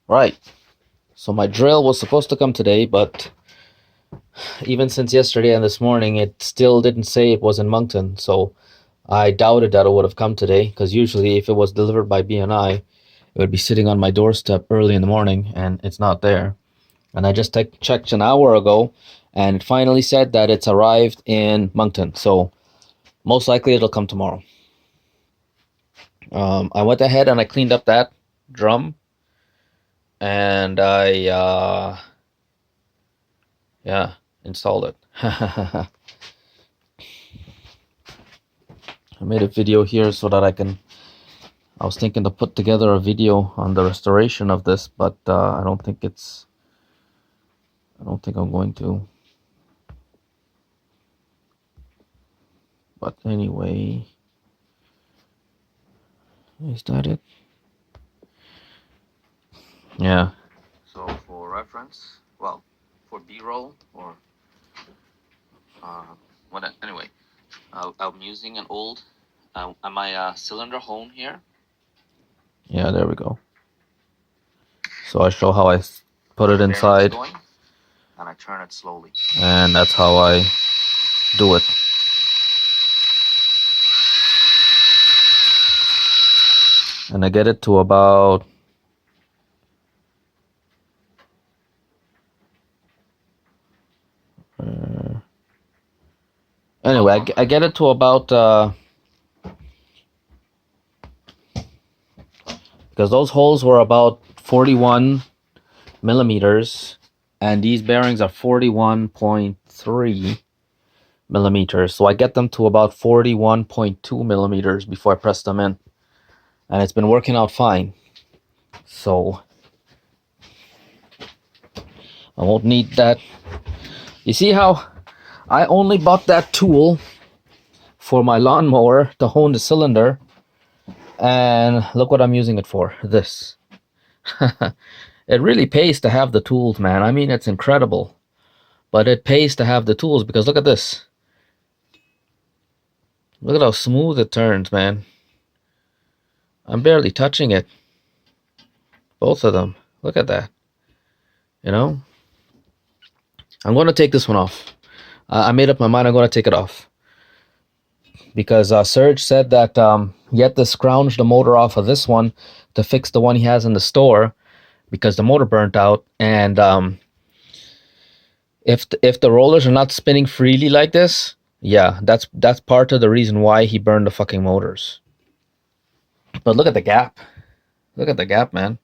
Right. So my drill was supposed to come today, but even since yesterday and this morning, it still didn't say it was in Moncton. So I doubted that it would have come today, because usually if it was delivered by BNI, it would be sitting on my doorstep early in the morning, and it's not there. And I just checked an hour ago, and it finally said that it's arrived in Moncton. So most likely it'll come tomorrow. I went ahead and I cleaned up that drum, and yeah, installed it. I made a video here so that I was thinking to put together a video on the restoration of this, but I don't think I'm going to. But anyway, is that it? Yeah. So for reference, well, for B-roll or what? Anyway, I'm using an old my cylinder hone here. Yeah, there we go. So I show how I put it inside, and I turn it slowly, and that's how I do it. And I get it to about anyway, I get it to about because those holes were about 41 millimeters, and these bearings are 41.3 millimeters. So I get them to about 41.2 millimeters before I press them in, and it's been working out fine. So I won't need that. You see how I only bought that tool for my lawnmower to hone the cylinder, and look what I'm using it for. This. It really pays to have the tools, man. I mean, it's incredible. But it pays to have the tools, because look at this. Look at how smooth it turns, man. I'm barely touching it. Both of them. Look at that. You know? I'm going to take this one off. I made up my mind I'm going to take it off. Because Serge said that he had to scrounge the motor off of this one to fix the one he has in the store, because the motor burnt out. And if the rollers are not spinning freely like this, yeah, that's part of the reason why he burned the fucking motors. But look at the gap. Look at the gap, man.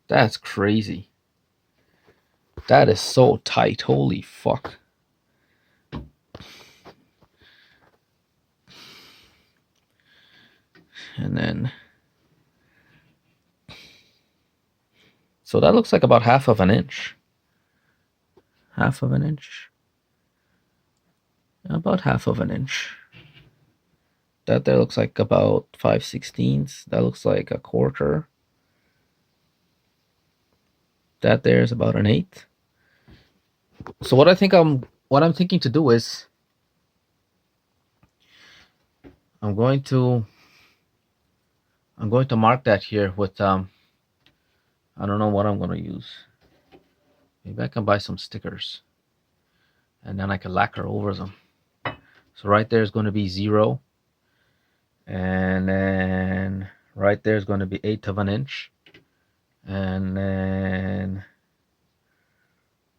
That's crazy. That is so tight. Holy fuck. And then, so that looks like about half of an inch. Half of an inch. About half of an inch. That there looks like about 5/16. That looks like a quarter. That there is about an eighth. So what I'm thinking to do is I'm going to mark that here with I don't know what I'm going to use. Maybe I can buy some stickers, and then I can lacquer over them. So right there is going to be 0, and then right there is going to be 1/8 of an inch, and then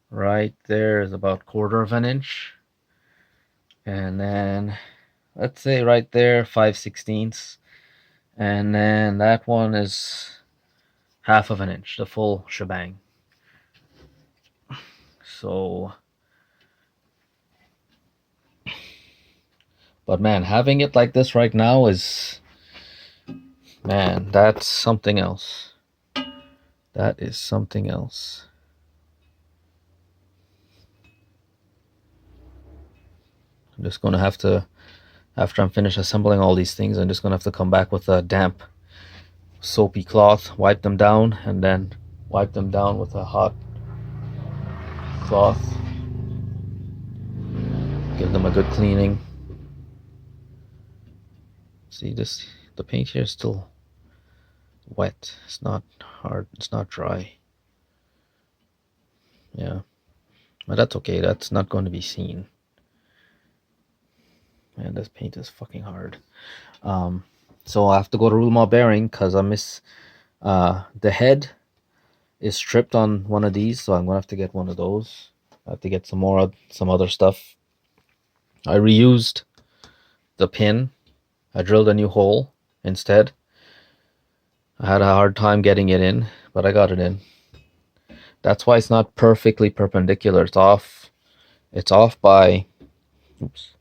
right there is about 1/4 of an inch, and then let's say right there 5/16, and then that one is half of an inch, the full shebang. So, but man, having it like this right now is, man, that's something else. That is something else. I'm just going to have to, after I'm finished assembling all these things, I'm just going to have to come back with a damp, soapy cloth, wipe them down, and then wipe them down with a hot cloth. Give them a good cleaning. See this, the paint here is still wet. It's not hard. It's not dry. Yeah. But that's okay. That's not going to be seen. Man, this paint is fucking hard. So I have to go to Rulma Bearing because I miss the head is stripped on one of these, so I'm gonna have to get one of those. I have to get some other stuff. I reused the pin. I drilled a new hole instead. I had a hard time getting it in, but I got it in. That's why it's not perfectly perpendicular. It's off. It's off by. Oops.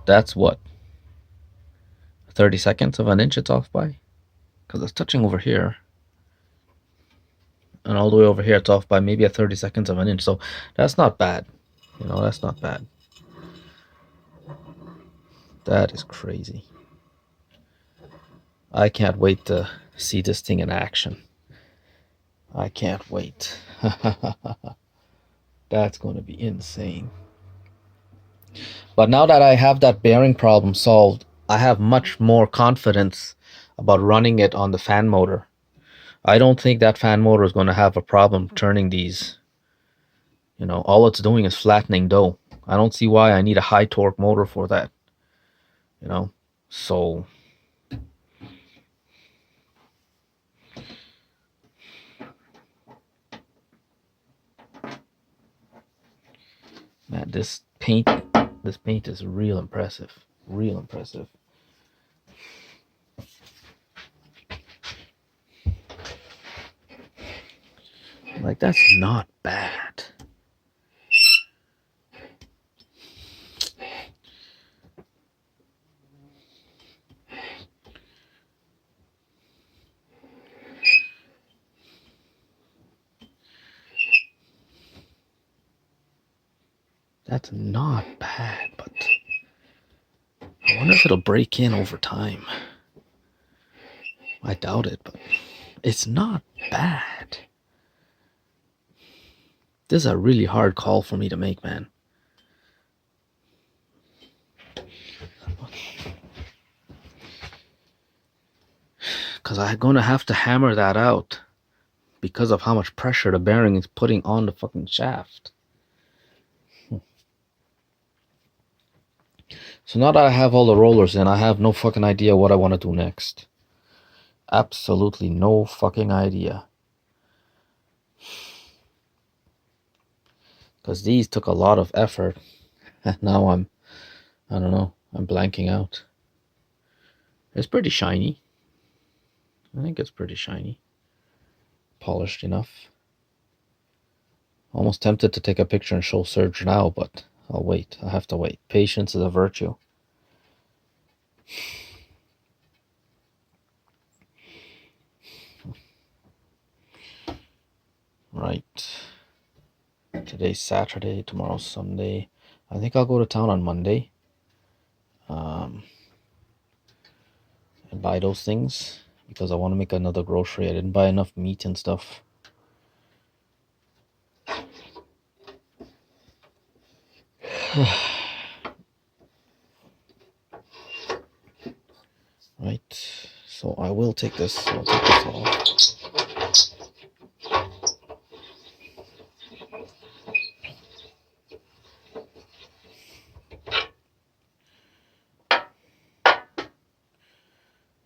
That's what 30 seconds of an inch it's off by, because it's touching over here, and all the way over here it's off by maybe a 30 seconds of an inch. So that's not bad. That's not bad. That is crazy. I can't wait to see this thing in action. I can't wait. That's going to be insane. But now that I have that bearing problem solved, I have much more confidence about running it on the fan motor. I don't think that fan motor is going to have a problem turning these. All it's doing is flattening dough. I don't see why I need a high torque motor for that. So man, this paint is real impressive. Real impressive. Like, that's not bad. That's not bad, but I wonder if it'll break in over time. I doubt it, but it's not bad. This is a really hard call for me to make, man. Because I'm going to have to hammer that out because of how much pressure the bearing is putting on the fucking shaft. So now that I have all the rollers in, I have no fucking idea what I want to do next. Absolutely no fucking idea. Because these took a lot of effort. And now I don't know, I'm blanking out. It's pretty shiny. I think it's pretty shiny. Polished enough. Almost tempted to take a picture and show Serge now, but I'll wait. I have to wait. Patience is a virtue. Right. Today's Saturday, tomorrow's Sunday. I think I'll go to town on Monday. And buy those things because I want to make another grocery. I didn't buy enough meat and stuff. Right. So I will take this. I'll take this off.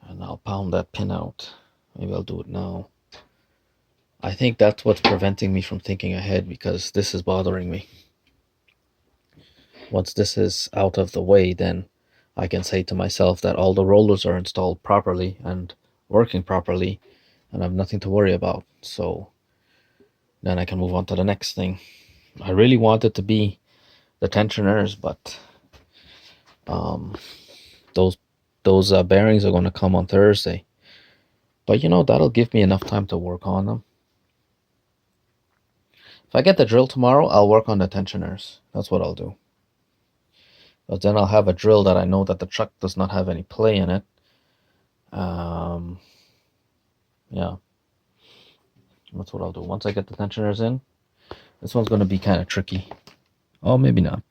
And I'll pound that pin out. Maybe I'll do it now. I think that's what's preventing me from thinking ahead, because this is bothering me. Once this is out of the way, then I can say to myself that all the rollers are installed properly and working properly, and I have nothing to worry about. So then I can move on to the next thing. I really want it to be the tensioners, but those bearings are going to come on Thursday. But that'll give me enough time to work on them. If I get the drill tomorrow, I'll work on the tensioners. That's what I'll do. But then I'll have a drill that I know that the truck does not have any play in it. Yeah. That's what I'll do. Once I get the tensioners in, this one's going to be kind of tricky. Oh, maybe not.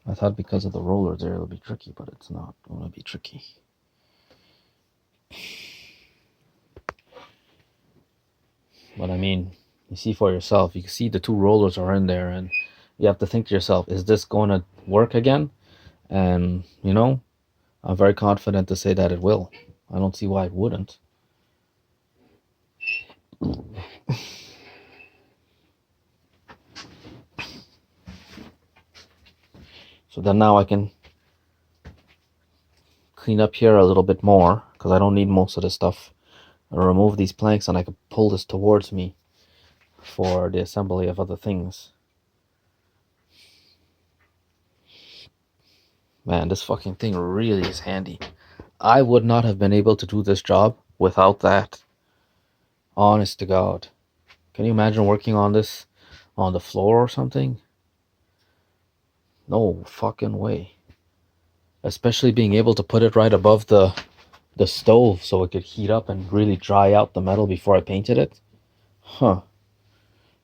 I thought because of the rollers there it'll be tricky, but it's not going to be tricky. But I mean, you see for yourself, you can see the two rollers are in there, and you have to think to yourself, is this going to work again? And, you know, I'm very confident to say that it will. I don't see why it wouldn't. So then now I can clean up here a little bit more, because I don't need most of this stuff. I'll remove these planks and I can pull this towards me for the assembly of other things. Man, this fucking thing really is handy. I would not have been able to do this job without that. Honest to God. Can you imagine working on this on the floor or something? No fucking way. Especially being able to put it right above the stove so it could heat up and really dry out the metal before I painted it. Huh.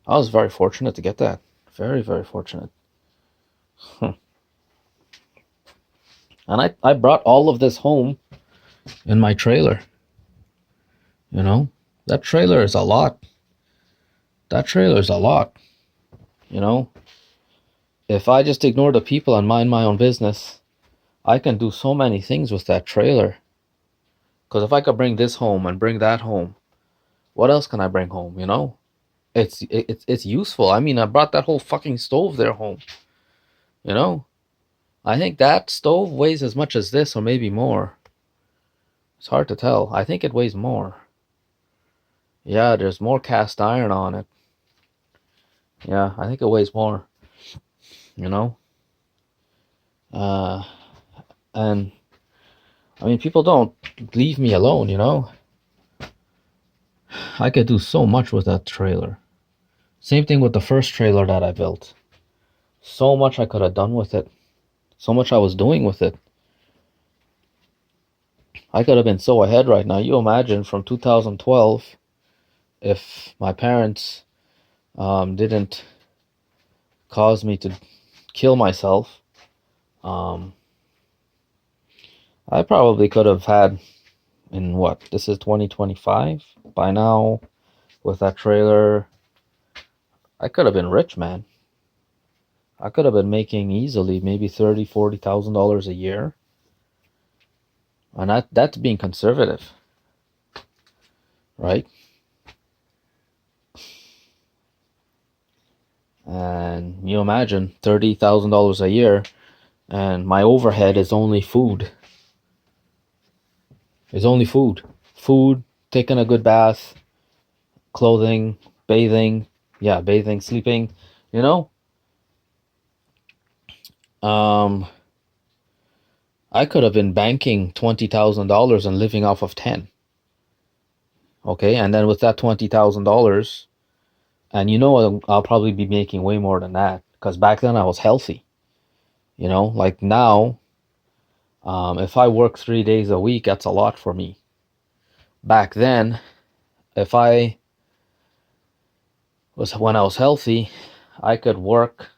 I was very fortunate to get that. Very, very fortunate. Huh. And I brought all of this home in my trailer. You know? That trailer is a lot. That trailer is a lot. You know? If I just ignore the people and mind my own business, I can do so many things with that trailer. Because if I could bring this home and bring that home, what else can I bring home, you know? It's useful. I mean, I brought that whole fucking stove there home. You know? I think that stove weighs as much as this or maybe more. It's hard to tell. I think it weighs more. Yeah, there's more cast iron on it. Yeah, I think it weighs more. You know? And I mean, people don't leave me alone, you know? I could do so much with that trailer. Same thing with the first trailer that I built. So much I could have done with it. So much I was doing with it. I could have been so ahead right now. You imagine from 2012, if my parents didn't cause me to kill myself, I probably could have had, in what, this is 2025 by now, with that trailer, I could have been rich, man. I could have been making easily maybe $30,000-$40,000 a year, and that's being conservative, right? And you imagine $30,000 a year, and my overhead is only food. It's only food. Food, taking a good bath, clothing, bathing, sleeping, you know? I could have been banking $20,000 and living off of 10. Okay, and then with that $20,000, and you know I'll probably be making way more than that, because back then I was healthy. You know, like now, if I work 3 days a week, that's a lot for me. Back then, when I was healthy, I could work.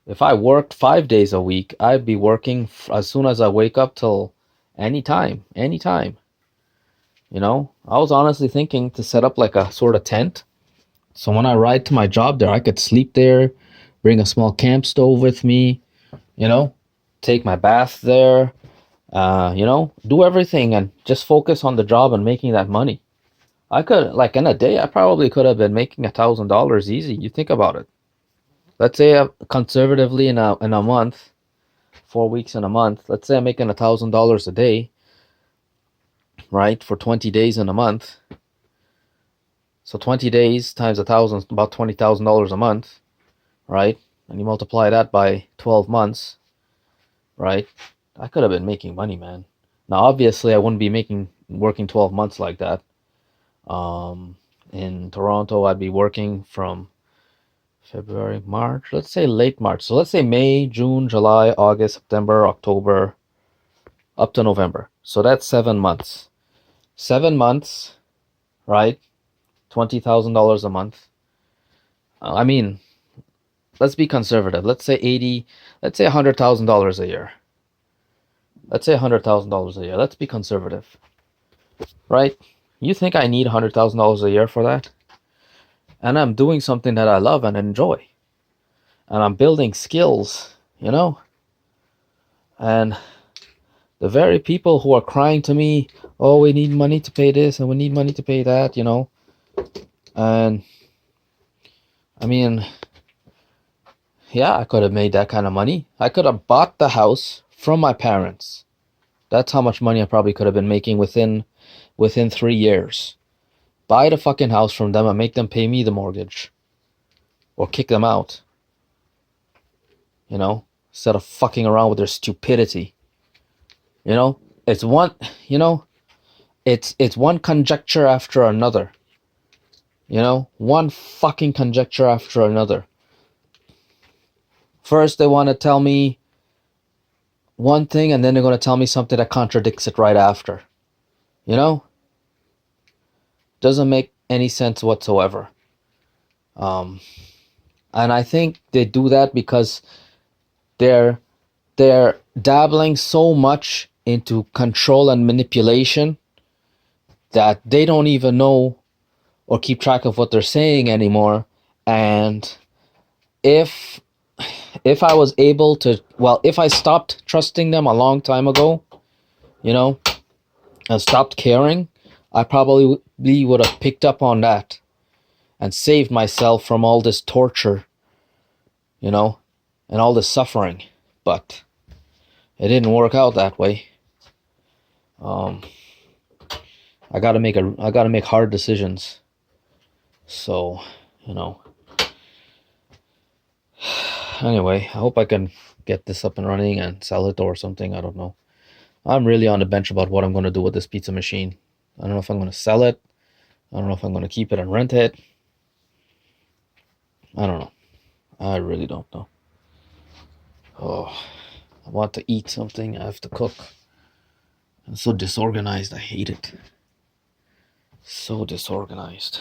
If I worked 5 days a week, I'd be working as soon as I wake up till anytime. You know, I was honestly thinking to set up like a sort of tent. So when I ride to my job there, I could sleep there, bring a small camp stove with me, you know, take my bath there, you know, do everything and just focus on the job and making that money. I could, like in a day, I probably could have been making $1,000 easy. You think about it. Let's say conservatively in a month, 4 weeks in a month, let's say I'm making $1,000 a day, right, for 20 days in a month. So 20 days times 1,000, about $20,000 a month, right? And you multiply that by 12 months, right? I could have been making money, man. Now, obviously, I wouldn't be working 12 months like that. In Toronto, I'd be working from February, March, let's say late March. So let's say May, June, July, August, September, October, up to November. So that's 7 months. 7 months, right? $20,000 a month. I mean, let's be conservative. Let's say $100,000 a year. Let's say $100,000 a year. Let's be conservative, right? You think I need $100,000 a year for that? And I'm doing something that I love and enjoy, and I'm building skills, and the very people who are crying to me, oh, we need money to pay this and we need money to pay that, and I mean, yeah, I could have made that kind of money. I could have bought the house from my parents. That's how much money I probably could have been making within 3 years. Buy the fucking house from them and make them pay me the mortgage. Or kick them out. Instead of fucking around with their stupidity. It's one, it's one conjecture after another. One fucking conjecture after another. First, they want to tell me one thing, and then they're going to tell me something that contradicts it right after. Doesn't make any sense whatsoever. And I think they do that because they're dabbling so much into control and manipulation that they don't even know or keep track of what they're saying anymore. And if I was able to, if I stopped trusting them a long time ago, and stopped caring, I probably would have picked up on that and saved myself from all this torture, and all this suffering. But it didn't work out that way. I gotta make hard decisions. So, anyway, I hope I can get this up and running and sell it or something. I don't know. I'm really on the bench about what I'm going to do with this pizza machine. I don't know if I'm going to sell it. I don't know if I'm going to keep it and rent it. I don't know. I really don't know. Oh, I want to eat something. I have to cook. I'm so disorganized. I hate it. So disorganized.